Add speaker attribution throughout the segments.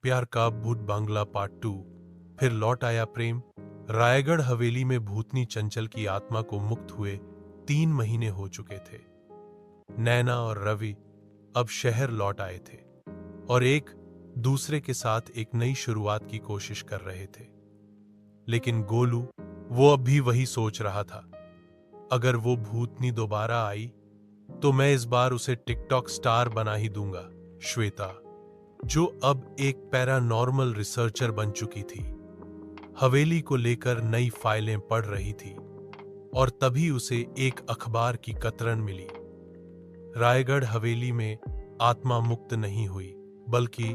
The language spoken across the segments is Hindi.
Speaker 1: प्यार का भूत बांग्ला पार्ट 2। फिर लौट आया प्रेम। रायगढ़ हवेली में भूतनी चंचल की आत्मा को मुक्त हुए 3 महीने हो चुके थे। नैना और रवि अब शहर लौट आए थे और एक दूसरे के साथ एक नई शुरुआत की कोशिश कर रहे थे। लेकिन गोलू, वो अब भी वही सोच रहा था, अगर वो भूतनी दोबारा आई तो मैं इस बार उसे टिकटॉक स्टार बना ही दूंगा। श्वेता, जो अब एक पैरानॉर्मल रिसर्चर बन चुकी थी, हवेली को लेकर नई फाइलें पढ़ रही थी और तभी उसे एक अखबार की कतरन मिली। रायगढ़ हवेली में आत्मा मुक्त नहीं हुई, बल्कि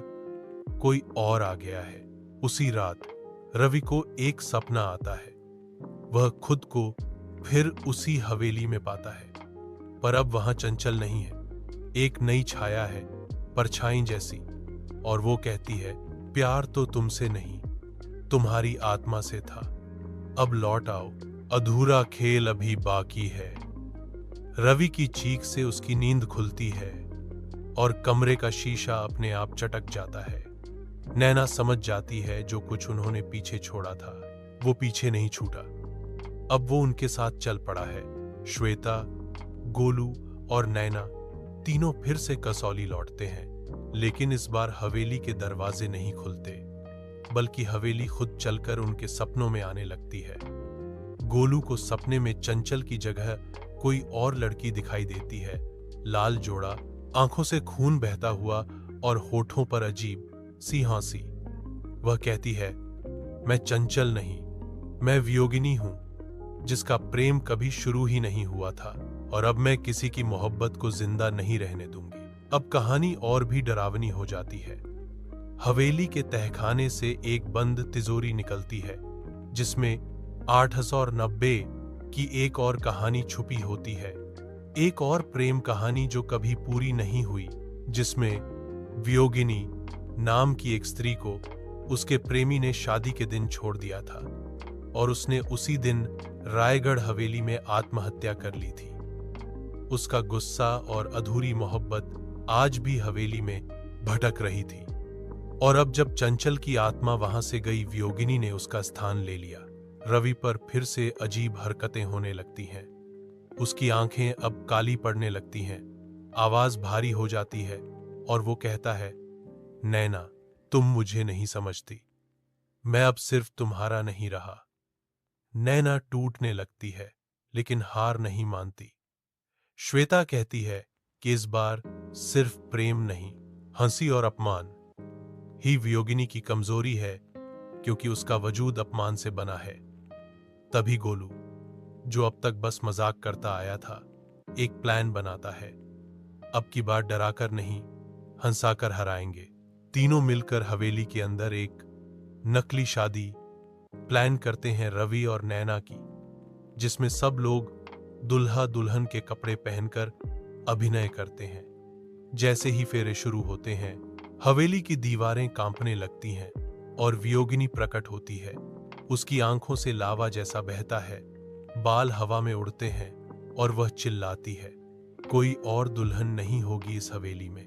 Speaker 1: कोई और आ गया है। उसी रात रवि को एक सपना आता है। वह खुद को फिर उसी हवेली में पाता है, पर अब वहां चंचल नहीं है। एक नई छाया है, परछाई जैसी, और वो कहती है, प्यार तो तुमसे नहीं, तुम्हारी आत्मा से था। अब लौट आओ, अधूरा खेल अभी बाकी है। रवि की चीख से उसकी नींद खुलती है और कमरे का शीशा अपने आप चटक जाता है। नैना समझ जाती है जो कुछ उन्होंने पीछे छोड़ा था, वो पीछे नहीं छूटा। अब वो उनके साथ चल पड़ा है। श्वेता, गोलू और नैना तीनों फिर से कसौली लौटते हैं, लेकिन इस बार हवेली के दरवाजे नहीं खुलते, बल्कि हवेली खुद चलकर उनके सपनों में आने लगती है। गोलू को सपने में चंचल की जगह कोई और लड़की दिखाई देती है। लाल जोड़ा, आंखों से खून बहता हुआ और होठों पर अजीब सी हंसी। वह कहती है, मैं चंचल नहीं, मैं वियोगिनी हूं, जिसका प्रेम कभी शुरू ही नहीं हुआ था, और अब मैं किसी की मोहब्बत को जिंदा नहीं रहने दूंगी। अब कहानी और भी डरावनी हो जाती है। हवेली के तहखाने से एक बंद तिजोरी निकलती है, जिसमें 890 की एक और कहानी छुपी होती है। एक और प्रेम कहानी जो कभी पूरी नहीं हुई, जिसमें वियोगिनी नाम की एक स्त्री को उसके प्रेमी ने शादी के दिन छोड़ दिया था और उसने उसी दिन रायगढ़ हवेली में आत्महत्या कर ली थी। उसका गुस्सा और अधूरी मोहब्बत आज भी हवेली में भटक रही थी, और अब जब चंचल की आत्मा वहां से गई, वियोगिनी ने उसका स्थान ले लिया। रवि पर फिर से अजीब हरकतें होने लगती हैं। उसकी आंखें अब काली पड़ने लगती हैं, आवाज भारी हो जाती है और वो कहता है, नैना, तुम मुझे नहीं समझती, मैं अब सिर्फ तुम्हारा नहीं रहा। नैना टूटने लगती है, लेकिन हार नहीं मानती। श्वेता कहती है कि इस बार सिर्फ प्रेम नहीं, हंसी और अपमान ही वियोगिनी की कमजोरी है, क्योंकि उसका वजूद अपमान से बना है। तभी गोलू, जो अब तक बस मजाक करता आया था, एक प्लान बनाता है। अब की बार डराकर नहीं, हंसाकर हराएंगे। तीनों मिलकर हवेली के अंदर एक नकली शादी प्लान करते हैं, रवि और नैना की, जिसमें सब लोग दुल्हा दुल्हन के कपड़े पहनकर अभिनय करते हैं। जैसे ही फेरे शुरू होते हैं, हवेली की दीवारें कांपने लगती हैं और वियोगिनी प्रकट होती है। उसकी आंखों से लावा जैसा बहता है, बाल हवा में उड़ते हैं और वह चिल्लाती है, कोई और दुल्हन नहीं होगी इस हवेली में।